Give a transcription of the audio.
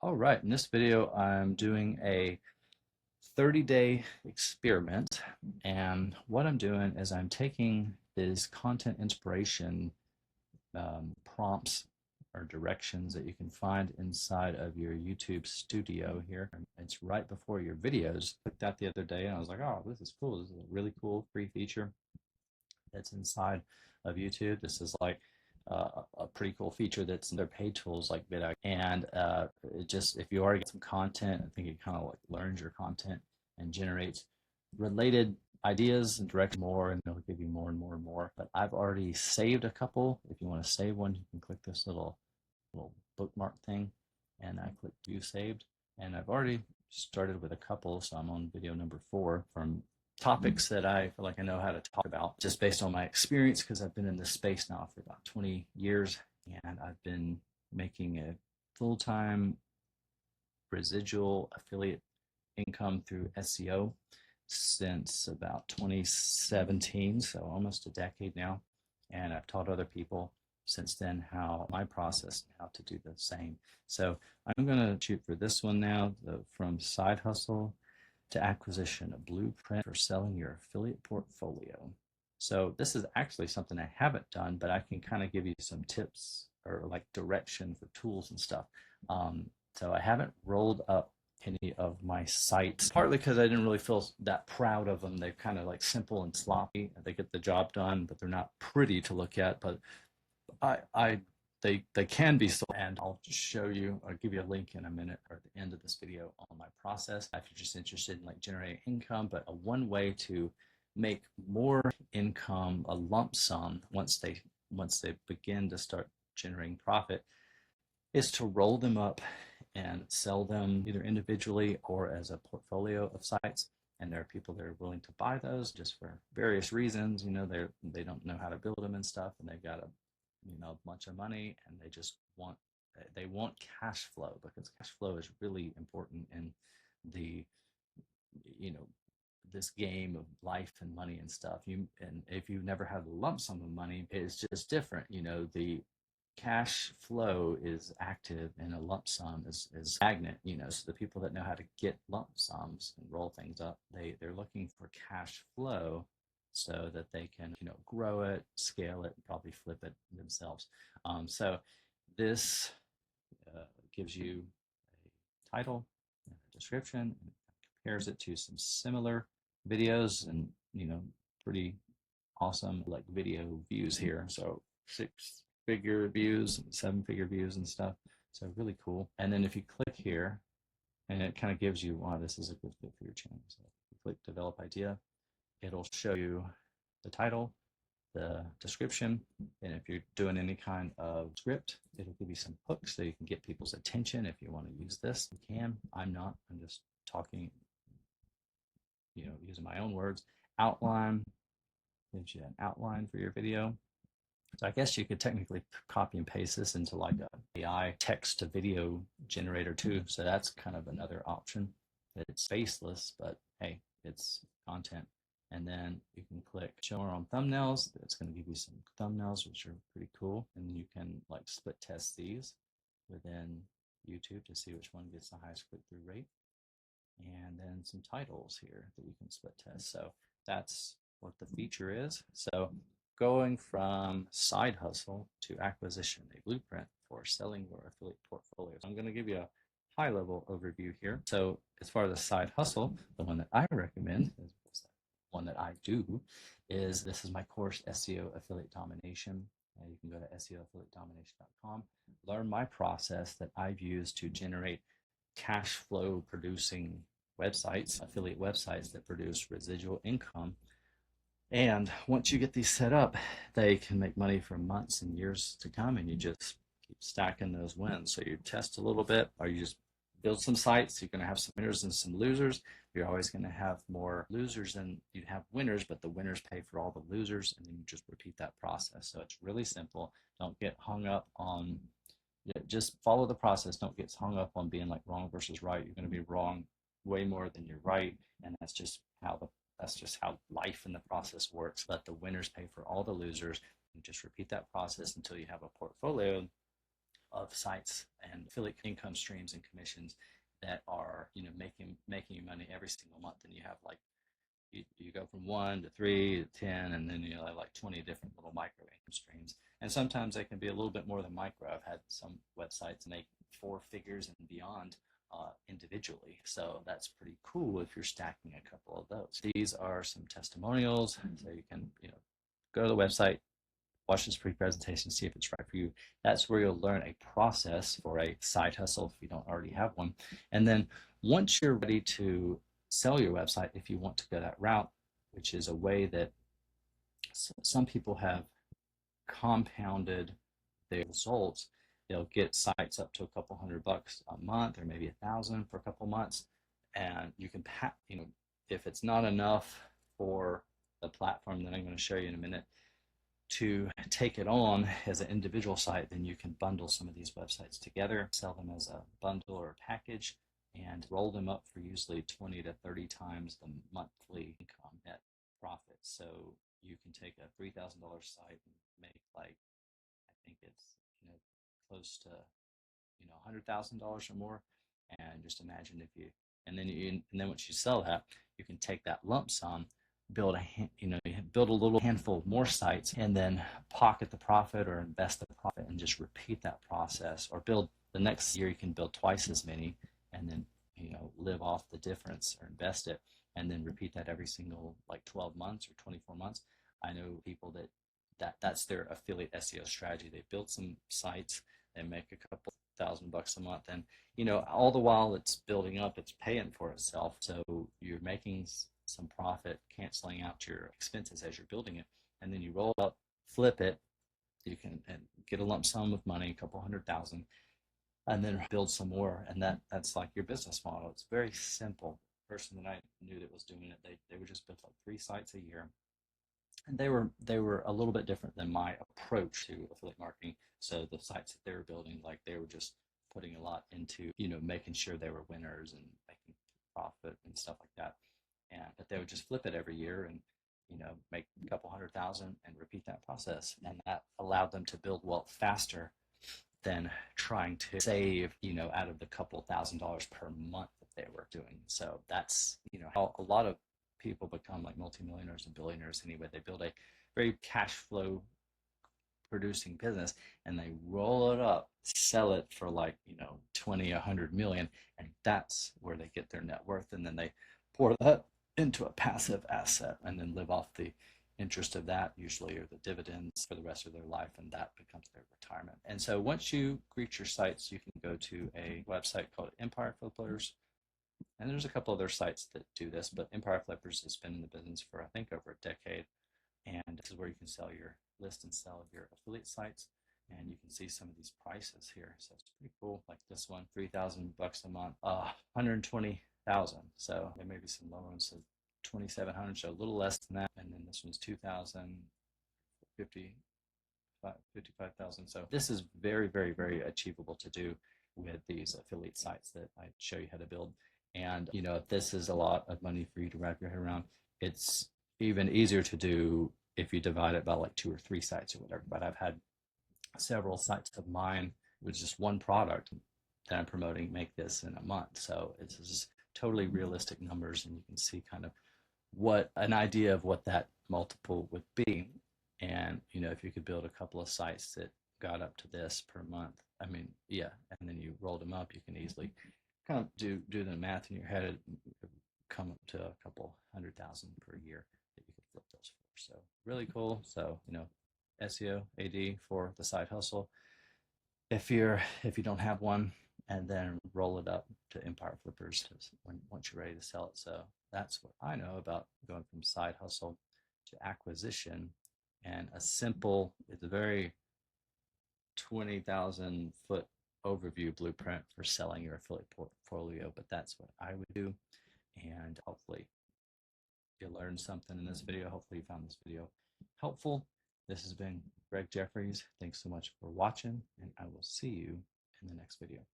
All right, in this video, I'm doing a 30-day experiment. And what I'm doing is I'm taking these content inspiration prompts or directions that you can find inside of your YouTube studio here. It's right before your videos. I looked at the other day and I was like, oh, this is cool. This is a really cool free feature that's inside of YouTube. This is like a pretty cool feature that's in their paid tools like vidIQ. And it just, if you already get some content, I think it kind of like learns your content and generates related ideas and direct more, and it'll give you more and more and more. But I've already saved a couple. If you want to save one, you can click this little bookmark thing, and I click view saved. And I've already started with a couple, so I'm on video number 4 from topics that I feel like I know how to talk about just based on my experience, because I've been in this space now for about 20 years, and I've been making a full-time residual affiliate income through SEO since about 2017, so almost a decade now. And I've taught other people since then how my process, how to do the same. So I'm going to shoot for this one now, from side hustle to acquisition, a blueprint for selling your affiliate portfolio. So this is actually something I haven't done, but I can kind of give you some tips or like direction for tools and stuff. So I haven't rolled up any of my sites, partly because I didn't really feel that proud of them. They're kind of like simple and sloppy. They get the job done, but they're not pretty to look at. But I they can be sold, and I'll just show you. I'll give you a link in a minute or at the end of this video on my process if you're just interested in like generating income. But a one way to make more income, a lump sum, once they begin to start generating profit, is to roll them up and sell them either individually or as a portfolio of sites. And there are people that are willing to buy those just for various reasons. They don't know how to build them and stuff, and they've got a bunch of money, and they want cash flow, because cash flow is really important in the you know this game of life and money and stuff. And if you've never had a lump sum of money, it's just different. The cash flow is active, and a lump sum is stagnant. So the people that know how to get lump sums and roll things up, they're looking for cash flow so that they can grow it, scale it, and probably flip it themselves. So this gives you a title and a description, and compares it to some similar videos, and pretty awesome like video views here. So 6-figure views, 7-figure views and stuff. So really cool. And then if you click here, and it kind of gives you, wow, this is a good fit for your channel. So if you click develop idea, it'll show you the title, the description, and if you're doing any kind of script, it'll give you some hooks so you can get people's attention. If you want to use this, you can. I'm just talking, using my own words. Outline gives you an outline for your video. So I guess you could technically copy and paste this into like a AI text to video generator too. So that's kind of another option. It's faceless, but hey, it's content. And then you can click show on thumbnails. It's going to give you some thumbnails, which are pretty cool. And you can like split test these within YouTube to see which one gets the highest click-through rate. And then some titles here that you can split test. So that's what the feature is. So going from side hustle to acquisition, a blueprint for selling your affiliate portfolio. I'm going to give you a high level overview here. So as far as the side hustle, the one that I recommend, is the one that I do, is this is my course, SEO Affiliate Domination. You can go to seoaffiliatedomination.com, learn my process that I've used to generate cash flow producing websites, affiliate websites that produce residual income. And once you get these set up, they can make money for months and years to come, and you just keep stacking those wins. So you test a little bit, or you just build some sites. You're going to have some winners and some losers. You're always going to have more losers than you have winners, but the winners pay for all the losers, and then you just repeat that process. So it's really simple. Don't get hung up on, just follow the process. Don't get hung up on being like wrong versus right. You're going to be wrong way more than you're right, and that's just how life and the process works. Let the winners pay for all the losers, and just repeat that process until you have a portfolio of sites and affiliate income streams and commissions that are, making you money every single month. And you have like, you go from 1 to 3 to 10, and then you have like 20 different little micro income streams. And sometimes they can be a little bit more than micro. I've had some websites make 4 figures and beyond individually. So that's pretty cool if you're stacking a couple of those. These are some testimonials. So you can, go to the website, watch this free presentation, see if it's right for you. That's where you'll learn a process for a side hustle if you don't already have one. And then once you're ready to sell your website, if you want to go that route, which is a way that some people have compounded their results, they'll get sites up to a couple $100 a month, or maybe 1,000 for a couple months. And you can, if it's not enough for the platform that I'm going to show you in a minute to take it on as an individual site, then you can bundle some of these websites together, sell them as a bundle or a package, and roll them up for usually 20 to 30 times the monthly income net profit. So you can take a $3,000 site and make, like, I think it's, close to, $100,000 or more. And just imagine if you, and then once you sell that, you can take that lump sum, build build a little handful of more sites, and then pocket the profit or invest the profit and just repeat that process. Or build the next year, you can build twice as many, and then live off the difference or invest it, and then repeat that every single, like, 12 months or 24 months. I know people that's their affiliate SEO strategy. They build some sites, they make a couple $1,000 a month, and all the while it's building up, it's paying for itself. So you're making some profit, canceling out your expenses as you're building it, and then you roll up, flip it. You can get a lump sum of money, a couple 100,000, and then build some more. And that's like your business model. It's very simple. The person that I knew that was doing it, they would just build like 3 sites a year, and they were a little bit different than my approach to affiliate marketing. So the sites that they were building, like, they were just putting a lot into making sure they were winners and making profit and stuff like that. But they would just flip it every year and make a couple 100,000 and repeat that process, and that allowed them to build wealth faster than trying to save out of the couple $1,000s per month that they were doing. So that's how a lot of people become like multimillionaires and billionaires. Anyway, they build a very cash flow producing business, and they roll it up, sell it for like 20, 100 million, and that's where they get their net worth. And then they pour that into a passive asset and then live off the interest of that, usually, or the dividends, for the rest of their life, and that becomes their retirement. And so once you reach your sites, you can go to a website called Empire Flippers. And there's a couple other sites that do this, but Empire Flippers has been in the business for, I think, over a decade. And this is where you can sell your list and sell your affiliate sites. And you can see some of these prices here. So it's pretty cool. Like this one, $3,000 a month, 120,000. So there may be some lower ones, so 2,700, so a little less than that. And then this one's 2,000, 55,000. So this is very, very, very achievable to do with these affiliate sites that I show you how to build. And if this is a lot of money for you to wrap your head around, it's even easier to do if you divide it by like 2 or 3 sites or whatever. But I've had several sites of mine with just one product that I'm promoting make this in a month. So it's just totally realistic numbers, and you can see kind of what an idea of what that multiple would be. And if you could build a couple of sites that got up to this per month, I mean, yeah, and then you rolled them up, you can easily kind of do the math in your head. It come up to a couple 100,000 per year that you could flip those for. So really cool. So SEO AD for the side hustle. If you don't have one, and then roll it up to Empire Flippers once you're ready to sell it. So that's what I know about going from side hustle to acquisition. And it's a very 20,000 foot overview blueprint for selling your affiliate portfolio, but that's what I would do. And hopefully you learned something in this video. Hopefully you found this video helpful. This has been Greg Jeffries. Thanks so much for watching, and I will see you in the next video.